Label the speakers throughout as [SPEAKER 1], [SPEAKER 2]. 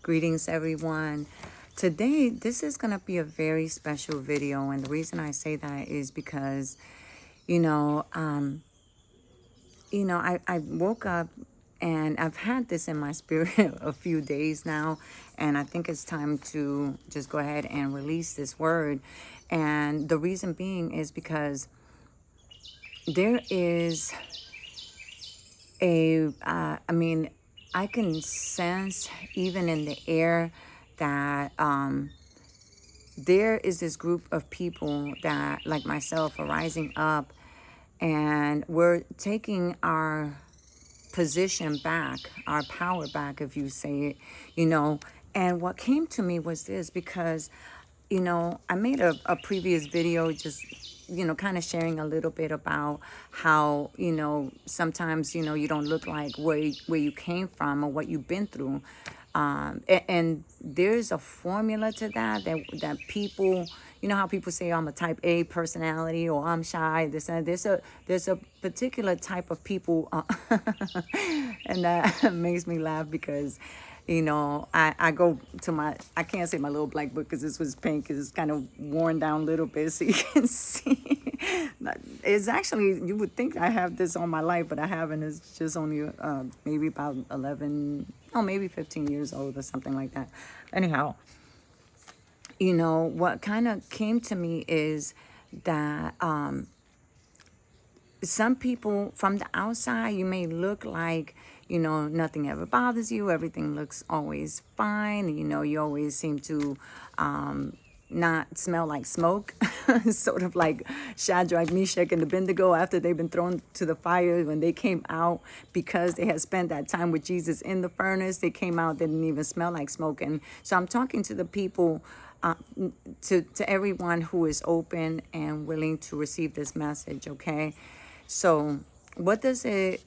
[SPEAKER 1] Greetings, everyone. Today, this is going to be a very special video. And the reason I say that is because, you know, I woke up and I've had this in my spirit a few days now. And I think it's time to just go ahead and release this word. And the reason being is because there is I can sense even in the air that there is this group of people that, like myself, are rising up, and we're taking our position back, our power back, if you say it. And what came to me was this, because I made a previous video just, kind of sharing a little bit about how, sometimes, you don't look like where you came from or what you've been through. And there's a formula to that people, how people say, I'm a type A personality, or I'm shy, this and there's a particular type of people, and that makes me laugh because, I go to I can't say my little black book because this was pink, because it's kind of worn down a little bit, so you can see. It's actually, you would think I have this all my life, but I haven't. It's just only maybe about 11, maybe 15 years old or something like that. Anyhow, what kind of came to me is that some people from the outside, you may look like, nothing ever bothers you. Everything looks always fine. You always seem to not smell like smoke. Sort of like Shadrach, Meshach, and Abednego after they've been thrown to the fire. When they came out, because they had spent that time with Jesus in the furnace, they came out, they didn't even smell like smoke. And so I'm talking to the people, to everyone who is open and willing to receive this message, okay? So what does it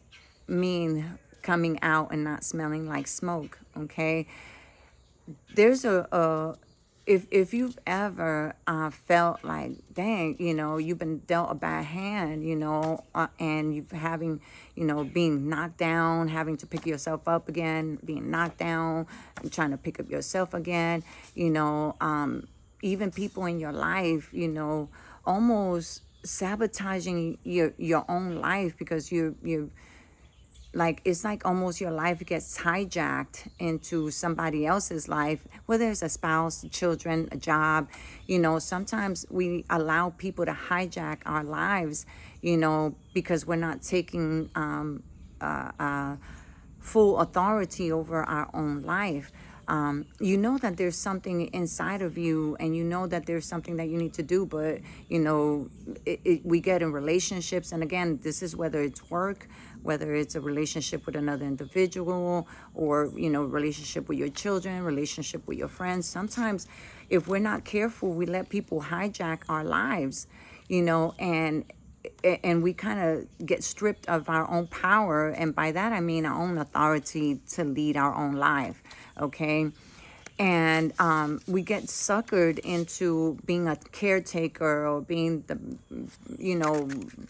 [SPEAKER 1] mean, coming out and not smelling like smoke, okay? There's if you've ever felt like, dang, you've been dealt a bad hand, and you've having, being knocked down, having to pick yourself up again, being knocked down, and trying to pick up yourself again, even people in your life, almost sabotaging your own life, because you're like, it's like almost your life gets hijacked into somebody else's life, whether it's a spouse, children, a job. Sometimes we allow people to hijack our lives, because we're not taking full authority over our own life. That there's something inside of you, and that there's something that you need to do, but we get in relationships, and again, this is whether it's work, whether it's a relationship with another individual, or relationship with your children, relationship with your friends. Sometimes if we're not careful, we let people hijack our lives, and we kind of get stripped of our own power, and by that I mean our own authority to lead our own life, okay? And we get suckered into being a caretaker, or being the,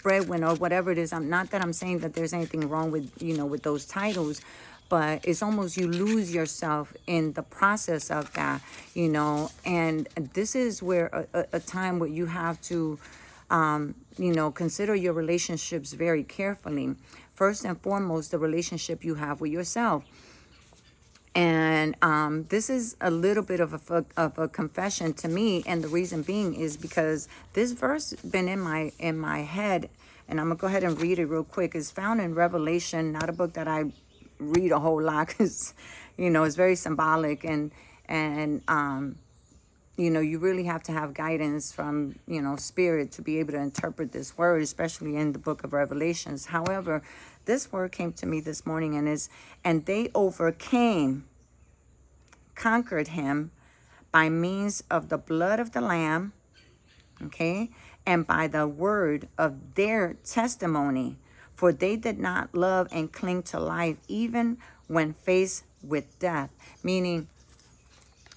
[SPEAKER 1] breadwinner, or whatever it is. Not that I'm saying that there's anything wrong with, with those titles, but it's almost you lose yourself in the process of that, and this is where a time where you have to, consider your relationships very carefully. First and foremost, the relationship you have with yourself. And this is a little bit of a confession to me, and the reason being is because this verse been in my head, and I'm gonna go ahead and read it real quick. It's found in Revelation, not a book that I read a whole lot, because it's very symbolic, and you really have to have guidance from spirit to be able to interpret this word, especially in the book of Revelations. However, this word came to me this morning, and they conquered him by means of the blood of the Lamb, okay, and by the word of their testimony. For they did not love and cling to life, even when faced with death. Meaning,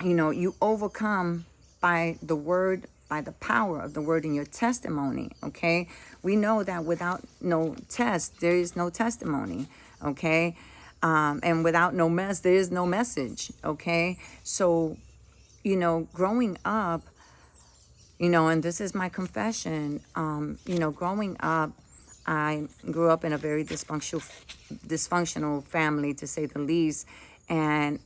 [SPEAKER 1] you overcome by the word, by the power of the word in your testimony, okay? We know that without no test, there is no testimony, okay? And without no mess, there is no message. Okay. So, growing up, and this is my confession, growing up, I grew up in a very dysfunctional family, to say the least. And,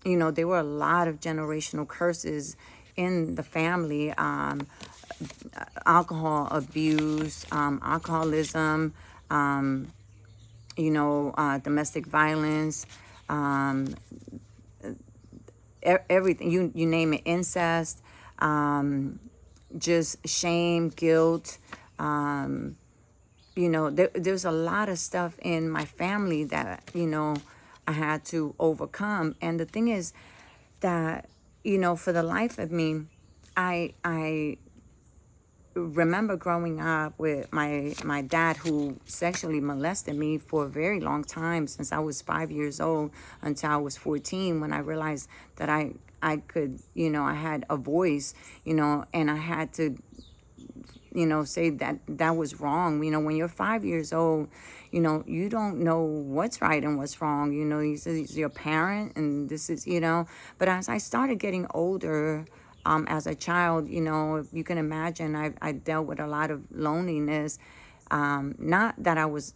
[SPEAKER 1] there were a lot of generational curses in the family. Alcohol abuse, alcoholism, domestic violence, um, everything, you name it, incest, just shame, guilt. There's a lot of stuff in my family that, I had to overcome. And the thing is that, for the life of me, I remember growing up with my dad, who sexually molested me for a very long time, since I was 5 years old until I was 14, when I realized that I could, I had a voice, and I had to, say that was wrong. When you're 5 years old, you don't know what's right and what's wrong. This is your parent, and this is, but as I started getting older, as a child, if you can imagine, I dealt with a lot of loneliness. Not that I was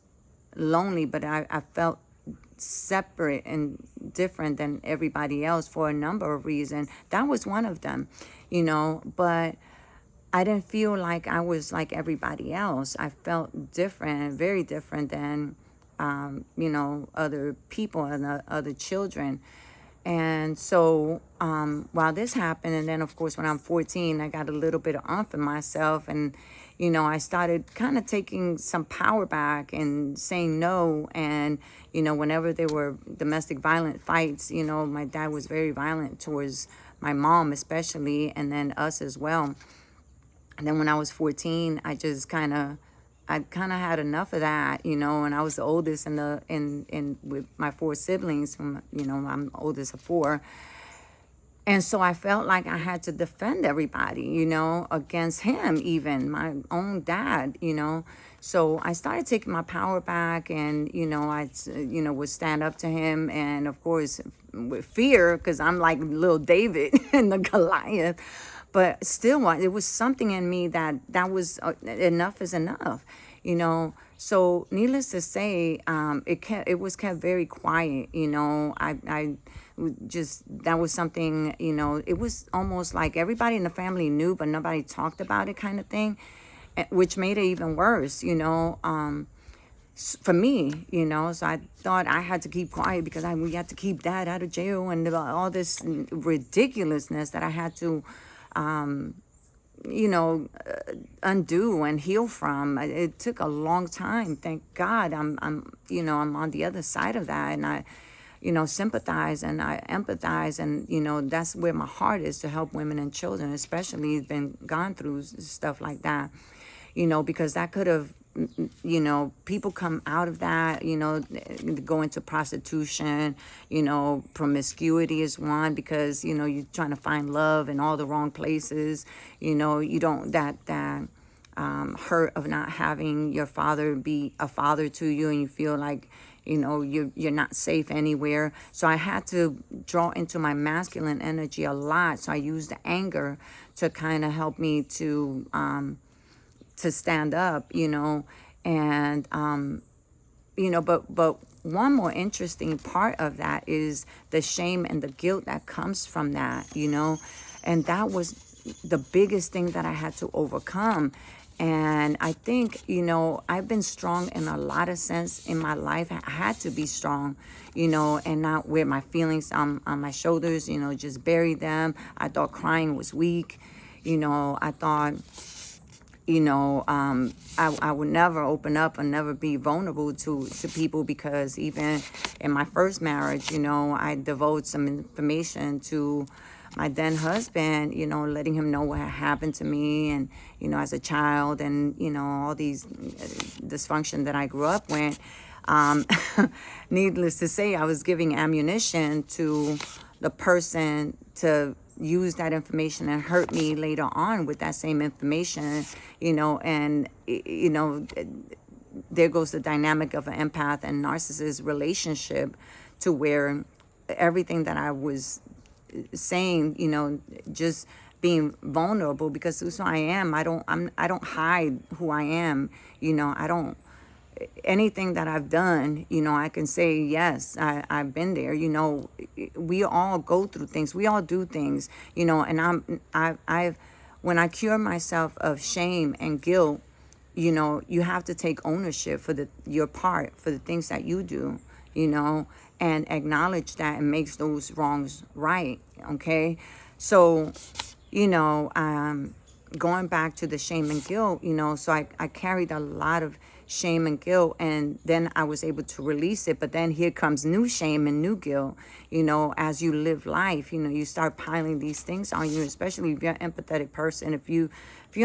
[SPEAKER 1] lonely, but I felt separate and different than everybody else for a number of reasons. That was one of them, but I didn't feel like I was like everybody else. I felt different, very different than, other people and other children. And so while this happened, and then of course when I'm 14, I got a little bit of oomph in myself, and I started kind of taking some power back and saying no. And whenever there were domestic violent fights, my dad was very violent towards my mom especially, and then us as well. And then when I was 14, I kind of had enough of that, and I was the oldest in with my four siblings. I'm oldest of four. And so I felt like I had to defend everybody, against him, even my own dad, So I started taking my power back, and, I, would stand up to him. And of course, with fear, because I'm like little David and the Goliath. But still, it was something in me that was enough is enough, So needless to say, it was kept very quiet, I just, that was something, it was almost like everybody in the family knew, but nobody talked about it, kind of thing, which made it even worse, for me, so I thought I had to keep quiet because we had to keep dad out of jail, and all this ridiculousness that I had to undo and heal from. It took a long time. Thank God I'm on the other side of that, and I sympathize and I empathize, and that's where my heart is, to help women and children, especially been gone through stuff like that, because that could have, people come out of that, go into prostitution, promiscuity is one, because, you're trying to find love in all the wrong places, you don't, that hurt of not having your father be a father to you, and you feel like, you're not safe anywhere. So I had to draw into my masculine energy a lot. So I used the anger to kind of help me to stand up, and, but one more interesting part of that is the shame and the guilt that comes from that, and that was the biggest thing that I had to overcome. And I think, I've been strong in a lot of sense in my life. I had to be strong, and not wear my feelings on my shoulders, just bury them. I thought crying was weak. I thought, I would never open up and never be vulnerable to people, because even in my first marriage, I divulged some information to my then husband, letting him know what had happened to me, and, as a child, and, all these dysfunction that I grew up with. Needless to say, I was giving ammunition to the person to use that information and hurt me later on with that same information, and, there goes the dynamic of an empath and narcissist relationship, to where everything that I was saying, just being vulnerable, because who's who I am. I don't hide who I am. I don't, anything that I've done, I can say, yes, I've been there. We all go through things. We all do things, and I've, when I cure myself of shame and guilt, you have to take ownership for your part, for the things that you do, and acknowledge that and makes those wrongs right. Okay. So, going back to the shame and guilt, so I carried a lot of shame and guilt, and then I was able to release it. But then here comes new shame and new guilt, as you live life, you start piling these things on you, especially if you're an empathetic person. If you're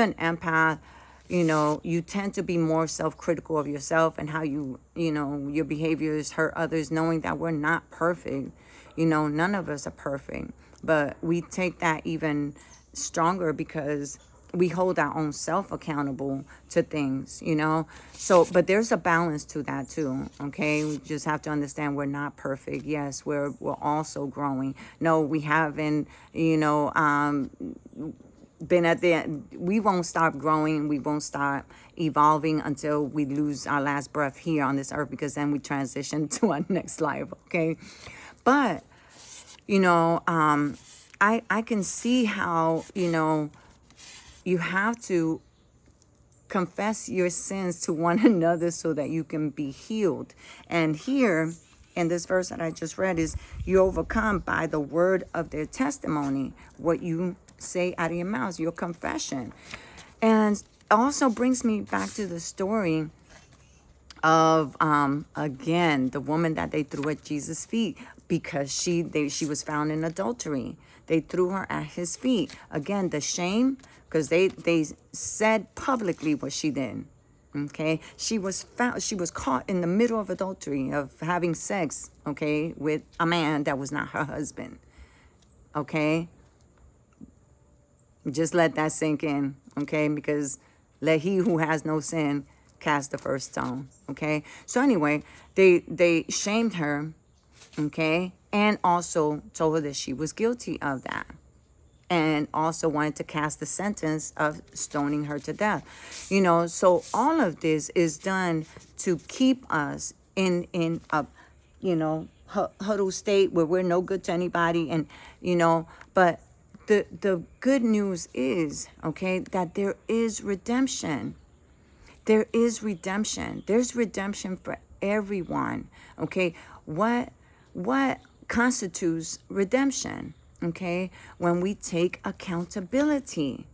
[SPEAKER 1] an empath, you tend to be more self-critical of yourself and how your behaviors hurt others, knowing that we're not perfect. None of us are perfect, but we take that even stronger because we hold our own self accountable to things, So, but there's a balance to that too, okay? We just have to understand we're not perfect. Yes, we're also growing. No, we haven't, been at the end. We won't stop growing. We won't stop evolving until we lose our last breath here on this earth, because then we transition to our next life, okay? But, I can see how, you have to confess your sins to one another so that you can be healed. And here in this verse that I just read is, you overcome by the word of their testimony, what you say out of your mouths, your confession. And also brings me back to the story of again, the woman that they threw at Jesus' feet because she was found in adultery. They threw her at his feet. Again, the shame, because they said publicly what she did. Okay, she was caught in the middle of adultery, of having sex, okay, with a man that was not her husband. Okay, just let that sink in, okay, because let he who has no sin cast the first stone. Okay, so anyway, they shamed her, okay, and also told her that she was guilty of that, and also wanted to cast the sentence of stoning her to death. So all of this is done to keep us in a huddle state where we're no good to anybody, and but the good news is, okay, that there is redemption. There is redemption. There's redemption for everyone. Okay, what constitutes redemption? Okay, when we take accountability.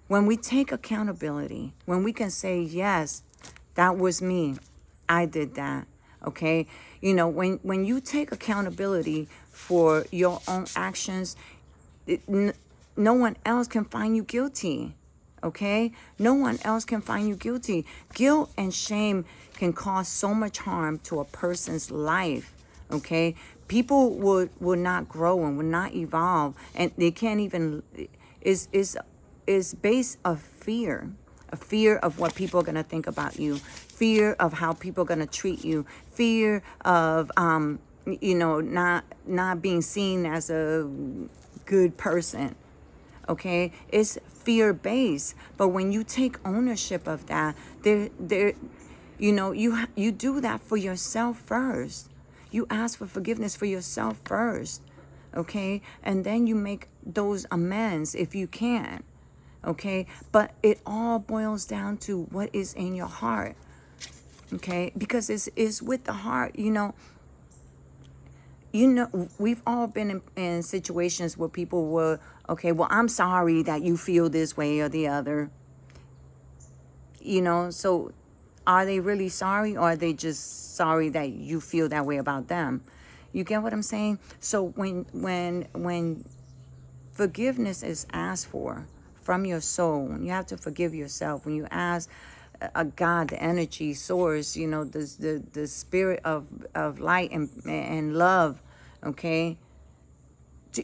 [SPEAKER 1] When we take accountability, when we can say, yes, that was me, I did that. Okay, when you take accountability for your own actions, no one else can find you guilty. Okay, no one else can find you guilty. Guilt and shame can cause so much harm to a person's life. Okay, people would not grow and would not evolve, and they can't even, is based of fear, a fear of what people are going to think about you, fear of how people are going to treat you, fear of not being seen as a good person. Okay, it's fear based. But when you take ownership of that, you do that for yourself first. You ask for forgiveness for yourself first. Okay, and then you make those amends if you can. Okay, but it all boils down to what is in your heart. Okay, because it's with the heart. We've all been in situations where people were, okay, well, I'm sorry that you feel this way or the other. So are they really sorry, or are they just sorry that you feel that way about them? You get what I'm saying? So when forgiveness is asked for from your soul, when you have to forgive yourself, when you ask a God, the energy source, the spirit of light and love, okay,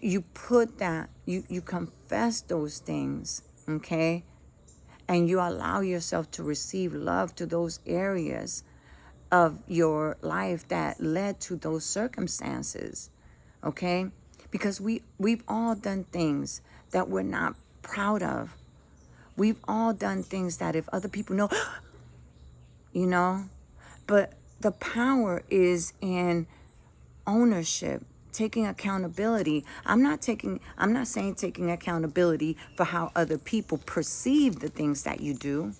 [SPEAKER 1] you put that, you confess those things, okay, and you allow yourself to receive love to those areas of your life that led to those circumstances, okay? Because we've all done things that we're not proud of. We've all done things that if other people know, you know, but the power is in ownership, taking accountability. I'm not saying taking accountability for how other people perceive the things that you do.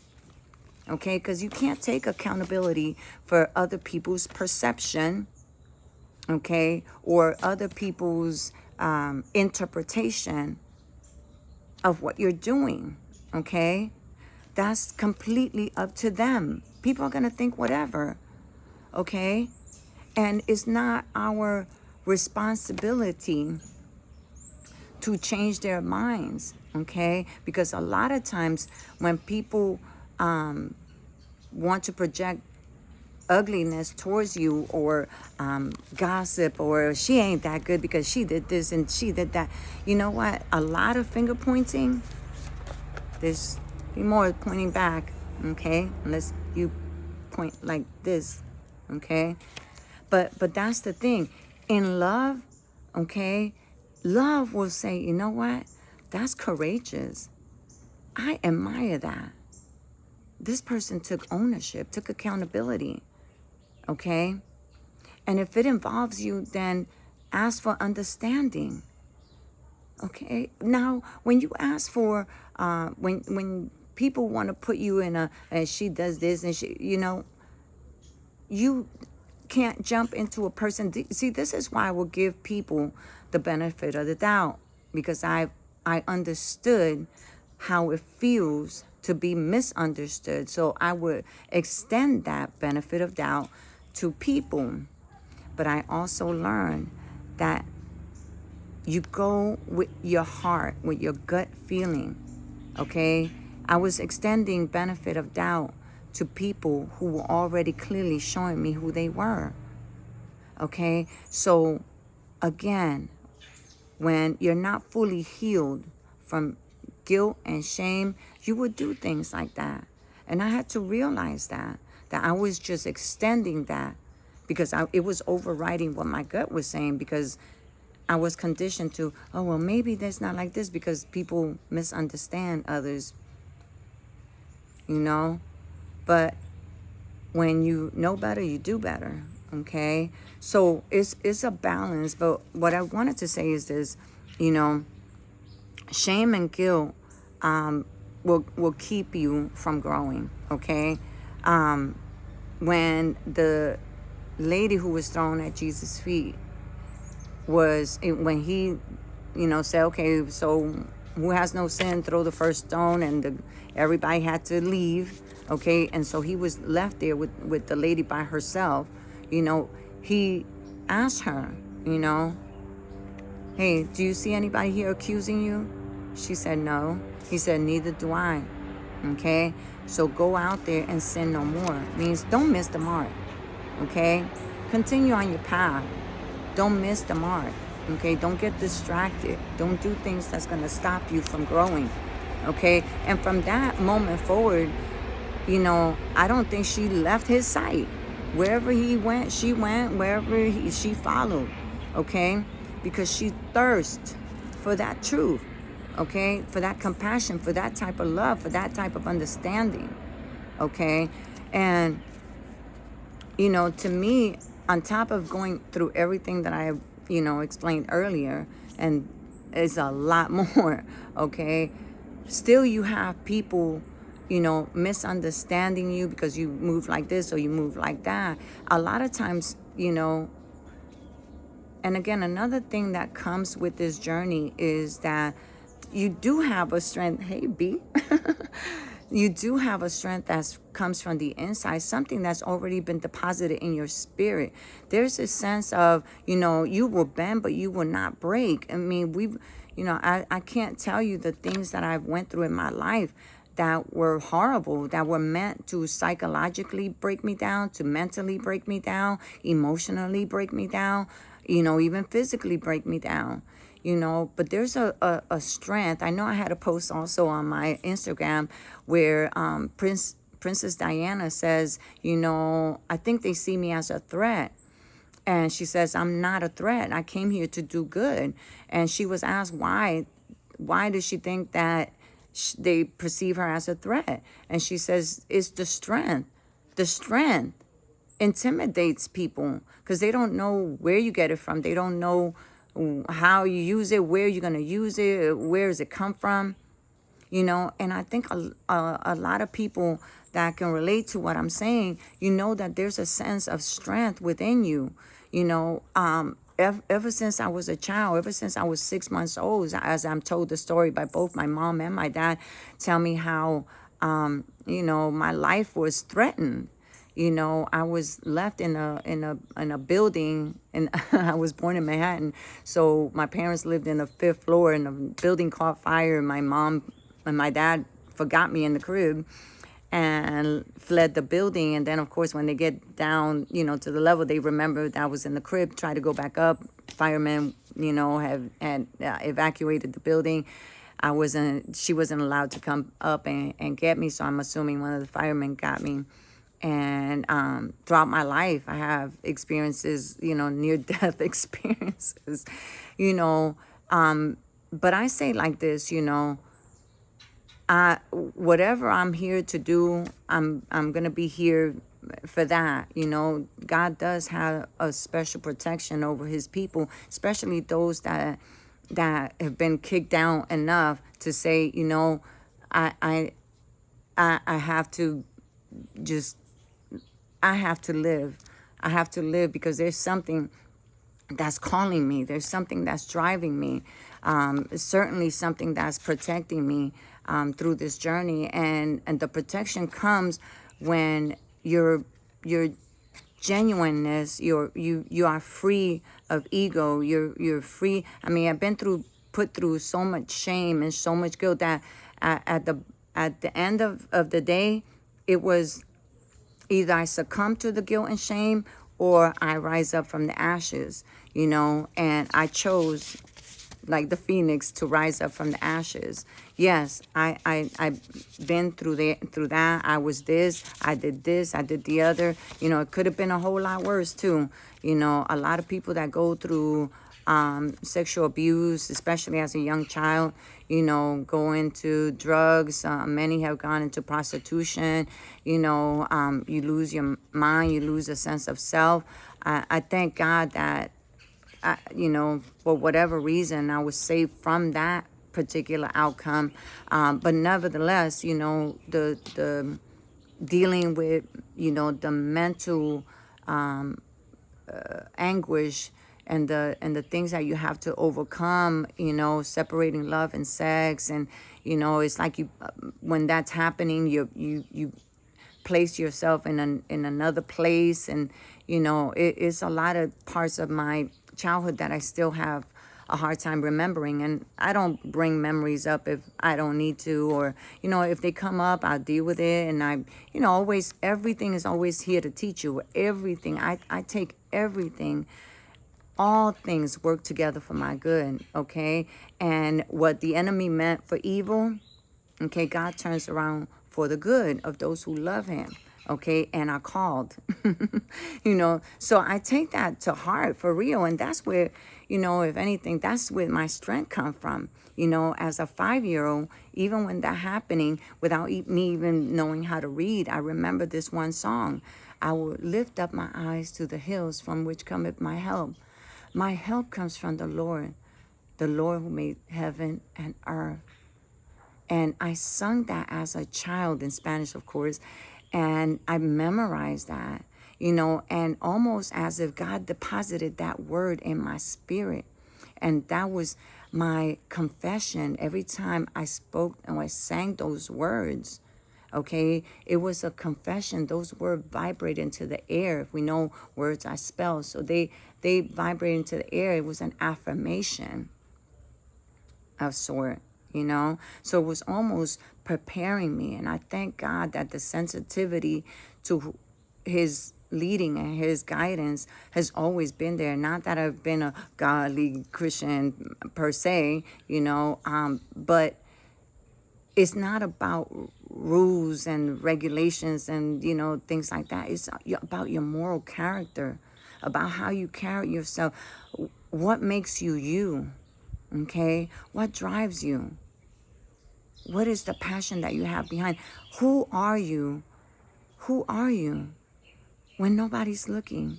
[SPEAKER 1] Okay, because you can't take accountability for other people's perception, okay, or other people's interpretation of what you're doing, okay? That's completely up to them. People are going to think whatever, okay? And it's not our responsibility to change their minds, okay? Because a lot of times when people want to project ugliness towards you, or gossip, or she ain't that good because she did this and she did that. You know what? A lot of finger pointing, there's more pointing back, okay? Unless you point like this, okay? But that's the thing. In love, okay, love will say, you know what? That's courageous. I admire that. This person took ownership, took accountability. Okay? And if it involves you, then ask for understanding. Okay? Now, when you ask for, when people want to put you in and she does this and she, you can't jump into a person. See, this is why I will give people the benefit of the doubt, because I understood how it feels to be misunderstood. So I would extend that benefit of doubt to people. But I also learned that you go with your heart, with your gut feeling, okay? I was extending benefit of doubt to people who were already clearly showing me who they were, okay? So again, when you're not fully healed from guilt and shame, you would do things like that. And I had to realize that I was just extending that because it was overriding what my gut was saying, because I was conditioned to, oh, well, maybe that's not like this because people misunderstand others, But when you know better, you do better, okay? So it's a balance. But what I wanted to say is this, shame and guilt will keep you from growing, okay? When the lady who was thrown at Jesus' feet when he, said, okay, so who has no sin, throw the first stone, and everybody had to leave, okay? And so he was left there with the lady by herself. He asked her, hey, do you see anybody here accusing you? She said, no. He said, neither do I. Okay? So go out there and sin no more. Means don't miss the mark. Okay? Continue on your path. Don't miss the mark. Okay? Don't get distracted. Don't do things that's going to stop you from growing. Okay? And from that moment forward, I don't think she left his sight. Wherever he went, she went. Wherever she followed. Okay? Because she thirsts for that truth, okay? For that compassion, for that type of love, for that type of understanding, okay? And, to me, on top of going through everything that I, explained earlier, and it's a lot more, okay? Still you have people, misunderstanding you because you move like this or you move like that. A lot of times, and again, another thing that comes with this journey is that you do have a strength. Hey, B. You do have a strength that comes from the inside, something that's already been deposited in your spirit. There's a sense of, you will bend, but you will not break. I mean, I can't tell you the things that I've went through in my life that were horrible, that were meant to psychologically break me down, to mentally break me down, emotionally break me down, even physically break me down, But there's a strength. I know I had a post also on my Instagram where Princess Diana says, I think they see me as a threat. And she says, I'm not a threat. I came here to do good. And she was asked why. Why does she think that they perceive her as a threat? And she says, it's the strength. The strength intimidates people because they don't know where you get it from. They don't know how you use it, where you're going to use it, where does it come from. And I think a lot of people that can relate to what I'm saying, that there's a sense of strength within you. Ever since I was a child, ever since I was 6 months old, as I'm told the story by both my mom and my dad, tell me how, my life was threatened. I was left in a building, and I was born in Manhattan. So my parents lived in the 5th floor, and the building caught fire. And my mom and my dad forgot me in the crib and fled the building. And then, of course, when they get down, to the level, they remember that I was in the crib, try to go back up. Firemen, had evacuated the building. She wasn't allowed to come up and get me. So I'm assuming one of the firemen got me. And throughout my life, I have experiences, near-death experiences, But I say like this, whatever I'm here to do, I'm gonna be here for that. God does have a special protection over His people, especially those that have been kicked down enough to say, I have to just. I have to live. I have to live because there's something that's calling me. There's something that's driving me. Certainly something that's protecting me through this journey. And the protection comes when your genuineness, you are free of ego. You're free. I mean, I've been put through so much shame and so much guilt that at the end of the day, it was either I succumb to the guilt and shame or I rise up from the ashes, and I chose, like the phoenix, to rise up from the ashes. Yes, I've been through that. I was this, I did the other. It could have been a whole lot worse too. A lot of people that go through sexual abuse, especially as a young child, go into drugs. Many have gone into prostitution. You lose your mind, you lose a sense of self. I thank God that, for whatever reason, I was saved from that particular outcome. But nevertheless, the dealing with, the mental anguish and the things that you have to overcome, separating love and sex. And, it's like when that's happening, you place yourself in another place. And, it's a lot of parts of my childhood that I still have a hard time remembering. And I don't bring memories up if I don't need to, or, if they come up, I'll deal with it. And I, always, everything is always here to teach you. Everything. I take everything. All things work together for my good, okay? And what the enemy meant for evil, okay, God turns around for the good of those who love Him, okay, and are called. So I take that to heart for real. And that's where, if anything, that's where my strength comes from. As a 5-year-old, even when that happening, without me even knowing how to read, I remember this one song. I will lift up my eyes to the hills from which cometh my help. My help comes from the Lord who made heaven and earth. And I sung that as a child in Spanish, of course, and I memorized that, and almost as if God deposited that word in my spirit. And that was my confession every time I spoke and I sang those words. Okay, it was a confession. Those words vibrate into the air. If we know words are spells, so they vibrate into the air. It was an affirmation of sort, So it was almost preparing me. And I thank God that the sensitivity to His leading and his guidance has always been there. Not that I've been a godly Christian per se, but it's not about rules and regulations and, things like that. It's about your moral character, about how you carry yourself, what makes you you, okay? What drives you? What is the passion that you have behind? Who are you? Who are you when nobody's looking?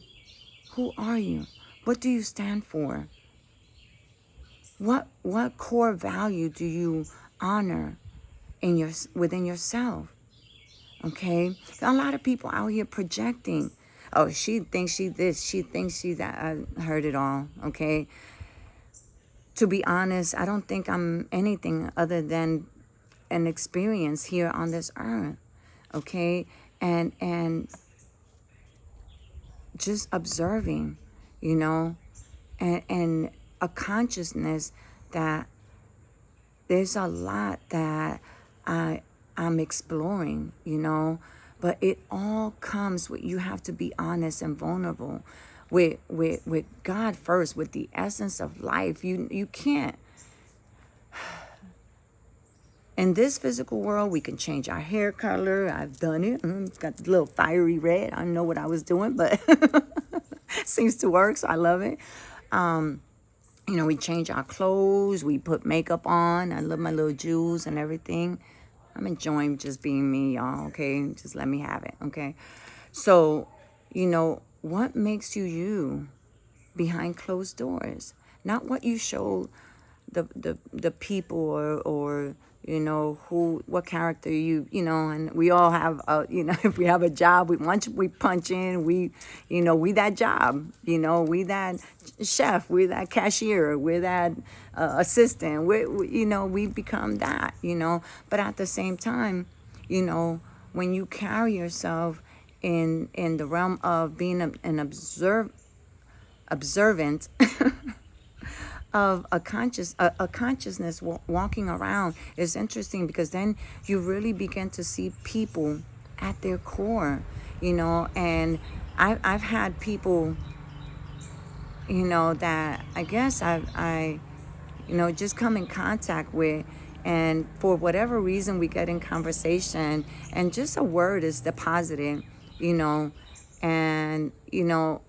[SPEAKER 1] Who are you? What do you stand for? What core value do you honor within yourself? Okay? A lot of people out here projecting. Oh, she thinks she this, she thinks she that. I heard it all, okay? To be honest, I don't think I'm anything other than an experience here on this earth, okay? And just observing, and a consciousness that there's a lot that I'm exploring, but it all comes with, you have to be honest and vulnerable with God first, with the essence of life. You can't. In this physical world, we can change our hair color. I've done it. It's got a little fiery red. I don't know what I was doing, but seems to work, so I love it. We change our clothes. We put makeup on. I love my little jewels and everything. I'm enjoying just being me, y'all, okay? Just let me have it, okay? So, what makes you you behind closed doors? Not what you show the people or what character and we all have if we have a job, once we punch in, we that job, we that chef, we're that cashier, we're that assistant, we become that, but at the same time, when you carry yourself in the realm of being an observant of a consciousness walking around is interesting, because then you really begin to see people at their core, and I've had people, that I guess I just come in contact with, and for whatever reason we get in conversation and just a word is deposited, and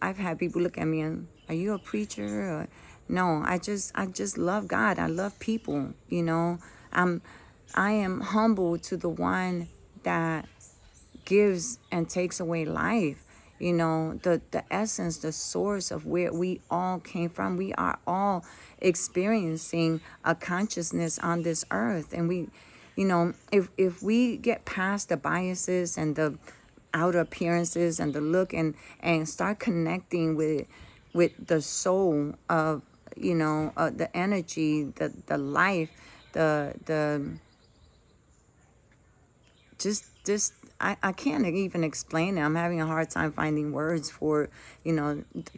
[SPEAKER 1] I've had people look at me and, are you a preacher? Or, no, I just love God. I love people, I am humble to the one that gives and takes away life. The essence, the source of where we all came from. We are all experiencing a consciousness on this earth. And we, if we get past the biases and the outer appearances and the look, and start connecting with the soul of, the energy, the life, the just I can't even explain it. I'm having a hard time finding words for,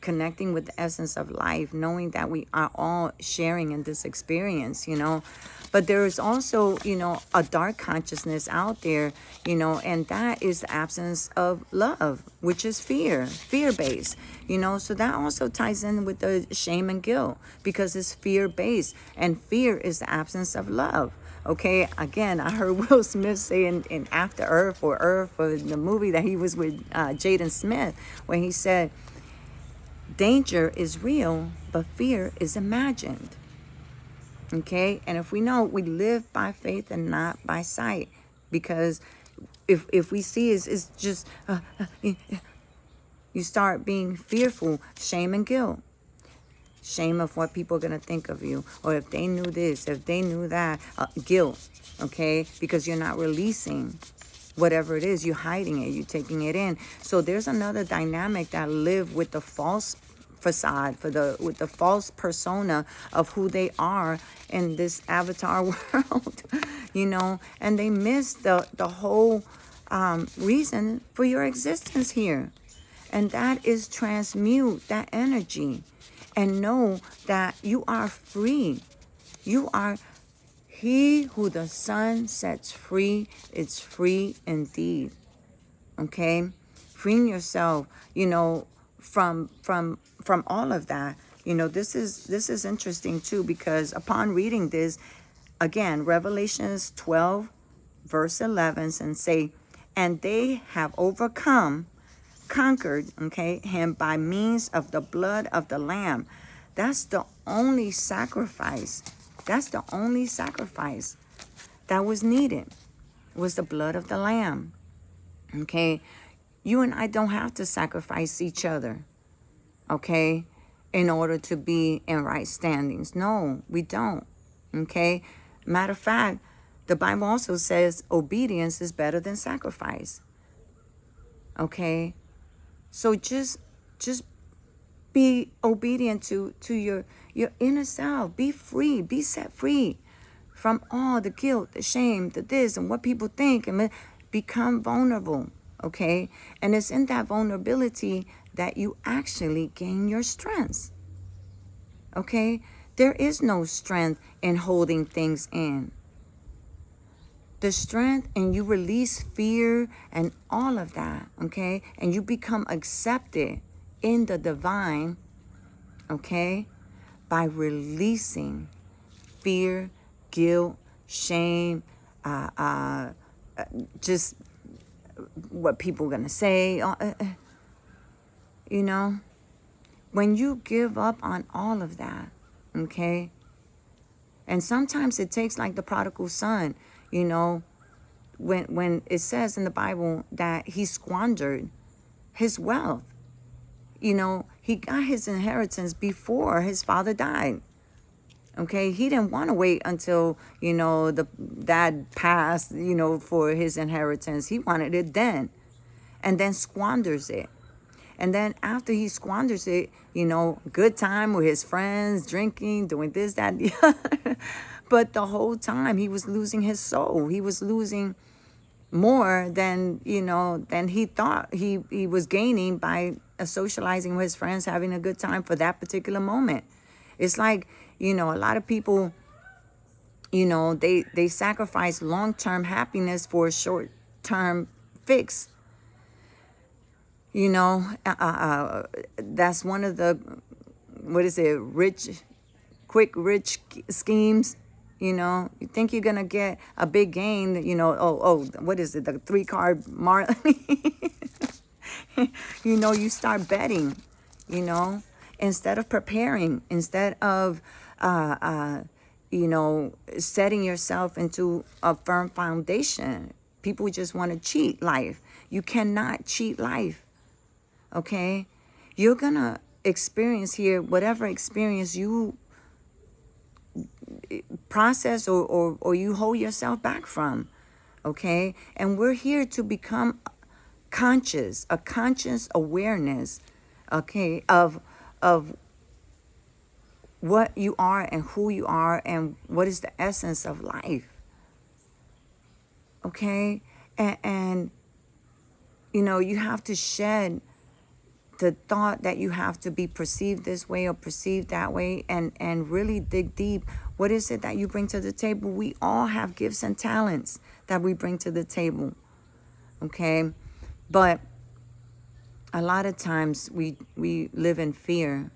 [SPEAKER 1] connecting with the essence of life, knowing that we are all sharing in this experience, But there is also, a dark consciousness out there, and that is the absence of love, which is fear-based, So that also ties in with the shame and guilt, because it's fear-based, and fear is the absence of love. Okay, again, I heard Will Smith say in After Earth or the movie that he was with Jaden Smith, when he said, danger is real, but fear is imagined. Okay, and if we know, we live by faith and not by sight, because if we see it's just, you start being fearful, shame and guilt. Shame of what people are going to think of you, or if they knew this, if they knew that, guilt, okay, because you're not releasing whatever it is, you're hiding it, you're taking it in. So there's another dynamic that live with the false facade, with the false persona of who they are in this avatar world, and they miss the whole reason for your existence here, and that is transmute that energy and know that you are free. You are, he who the Son sets free is free indeed. Okay? freeing yourself, from all of that. This is interesting too, because upon reading this, again, Revelations 12 verse 11, and say, and they have overcome, conquered, okay, him by means of the blood of the Lamb. That's the only sacrifice. That's the only sacrifice that was needed, was the blood of the Lamb. Okay, you and I don't have to sacrifice each other, okay, in order to be in right standings. No, we don't. Okay, matter of fact, the Bible also says obedience is better than sacrifice. Okay, so just be obedient to your inner self. Be free. Be set free from all the guilt, the shame, the this, and what people think, and become vulnerable. Okay, and it's in that vulnerability that you actually gain your strength. Okay, there is no strength in holding things in. The strength, and you release fear and all of that, okay? And you become accepted in the divine, okay? By releasing fear, guilt, shame, just what people are going to say, When you give up on all of that, okay? And sometimes it takes, like the prodigal son, when it says in the Bible that he squandered his wealth. He got his inheritance before his father died. Okay, he didn't want to wait until, the dad passed, for his inheritance. He wanted it then, and then squanders it. And then after he squanders it, good time with his friends, drinking, doing this, that, the other. But the whole time he was losing his soul. He was losing more than he thought he was gaining by socializing with his friends, having a good time for that particular moment. It's like, a lot of people, they sacrifice long-term happiness for a short-term fix. That's one of the, what is it, quick rich schemes. You think you're going to get a big gain, what is it, the 3-card you start betting, instead of preparing, instead of, setting yourself into a firm foundation. People just want to cheat life. You cannot cheat life, okay? You're going to experience here whatever experience you process or you hold yourself back from, okay? And we're here to become conscious, a conscious awareness, okay, of what you are and who you are and what is the essence of life, okay? And you have to shed the thought that you have to be perceived this way or perceived that way, and really dig deep. What is it that you bring to the table? We all have gifts and talents that we bring to the table, okay? But a lot of times we live in fear,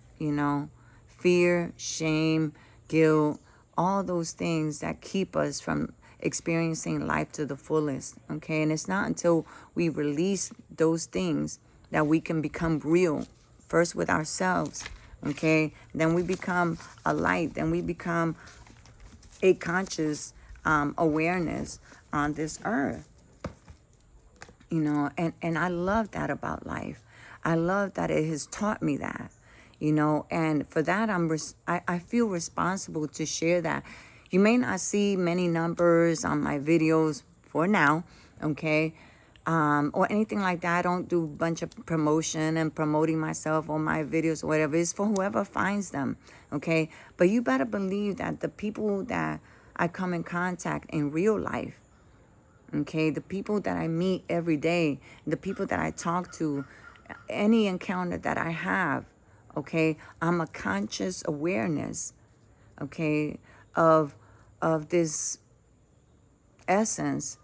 [SPEAKER 1] fear, shame, guilt, all those things that keep us from experiencing life to the fullest, okay? And it's not until we release those things that we can become real, first with ourselves, okay? Then we become a light, then we become a conscious awareness on this earth, and I love that about life. I love that it has taught me that, and for that I feel responsible to share that. You may not see many numbers on my videos for now, okay? Or anything like that. I don't do a bunch of promotion and promoting myself on my videos or whatever. It's for whoever finds them, okay? But you better believe that the people that I come in contact in real life, okay, the people that I meet every day, the people that I talk to, any encounter that I have, okay, I'm a conscious awareness, okay, of this essence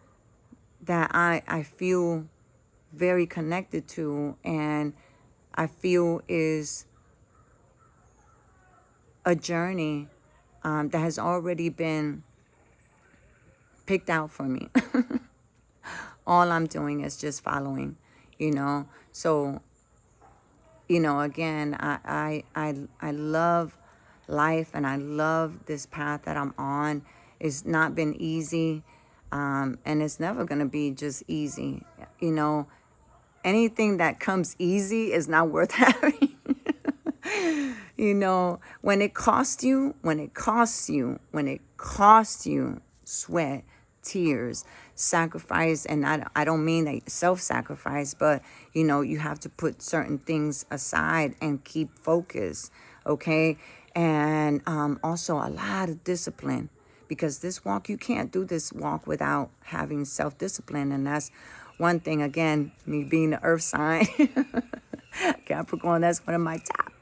[SPEAKER 1] that I feel very connected to, and I feel is a journey that has already been picked out for me. All I'm doing is just following, you know. So, you know, again, I love life, and I love this path that I'm on. It's not been easy, and it's never going to be just easy. You know, anything that comes easy is not worth having. You know, when it costs you, sweat, tears, sacrifice, and I don't mean that self-sacrifice, but, you know, you have to put certain things aside and keep focus, okay? And also a lot of discipline, because this walk, you can't do this walk without having self-discipline, and that's one thing, again, me being the earth sign, Capricorn, that's one of my top.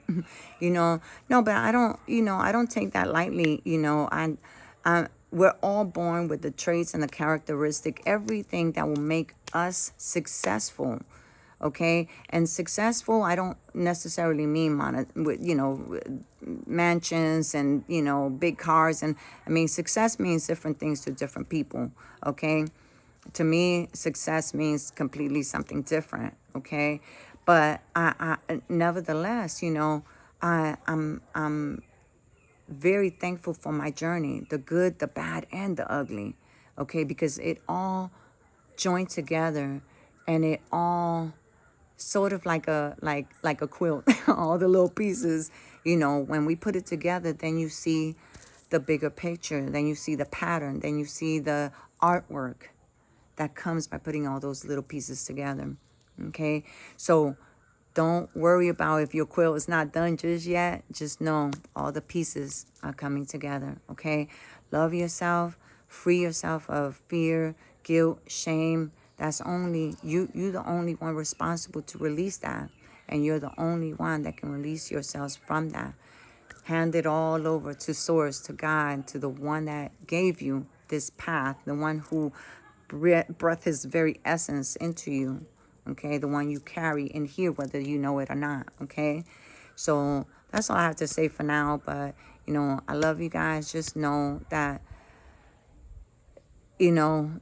[SPEAKER 1] You know, no, but I don't, you know, I don't take that lightly. You know, we're all born with the traits and the characteristic, everything that will make us successful. Okay, and successful, I don't necessarily mean you know, mansions and, you know, big cars, and I mean, success means different things to different people. Okay, to me, success means completely something different. Okay, but I nevertheless, you know, I'm very thankful for my journey, the good, the bad, and the ugly. Okay, because it all joined together, and it all sort of like a quilt, all the little pieces. You know, when we put it together, then you see the bigger picture, then you see the pattern, then you see the artwork that comes by putting all those little pieces together. Okay, so don't worry about if your quilt is not done just yet. Just know all the pieces are coming together. Okay, love yourself, free yourself of fear, guilt, shame. That's only you. You're the only one responsible to release that, and you're the only one that can release yourselves from that. Hand it all over to Source, to God, to the one that gave you this path, the one who breathed his very essence into you. Okay, the one you carry in here, whether you know it or not. Okay, so that's all I have to say for now. But, you know, I love you guys. Just know that, you know,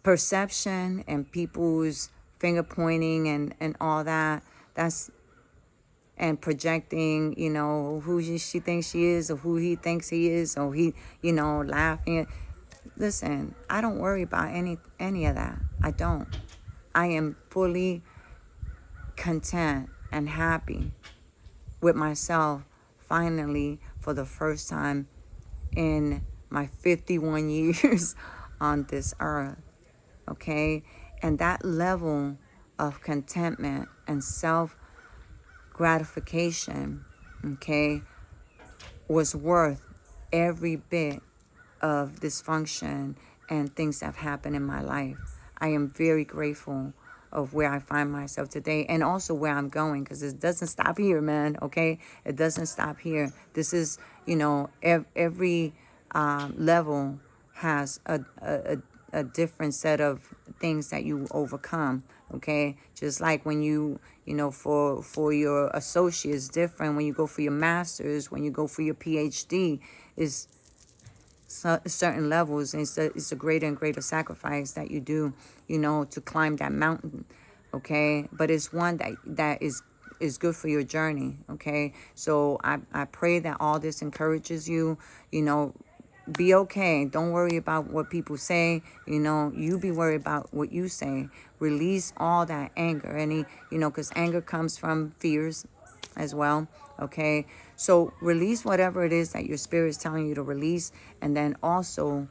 [SPEAKER 1] perception and people's finger pointing and all that, that's, and projecting, you know, who she thinks she is, or who he thinks he is, or he, you know, laughing. Listen, I don't worry about any of that. I don't. I am fully content and happy with myself, finally, for the first time in my 51 years on this earth. Okay, and that level of contentment and self gratification, okay, was worth every bit of dysfunction and things that have happened in my life. I am very grateful of where I find myself today, and also where I'm going, because it doesn't stop here, man. Okay, it doesn't stop here. This is, you know, every level has a different set of things that you overcome. Okay, just like when you know, for your associates, different when you go for your master's, when you go for your PhD, is certain levels. It's a greater and greater sacrifice that you do, you know, to climb that mountain. Okay, but it's one that is good for your journey. Okay, so I pray that all this encourages you. You know, be okay. Don't worry about what people say. You know, you be worried about what you say. Release all that anger, you know, because anger comes from fears as well. Okay, so release whatever it is that your spirit is telling you to release, and then also,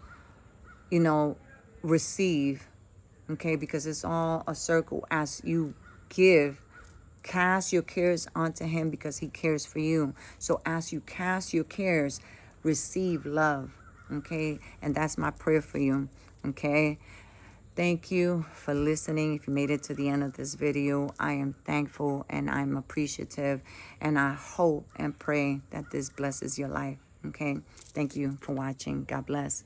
[SPEAKER 1] you know, receive. Okay, because it's all a circle. As you give, cast your cares onto him, because he cares for you. So as you cast your cares, receive love. Okay, and that's my prayer for you. Okay, thank you for listening. If you made it to the end of this video, I am thankful and I'm appreciative, and I hope and pray that this blesses your life. Okay, thank you for watching. God bless.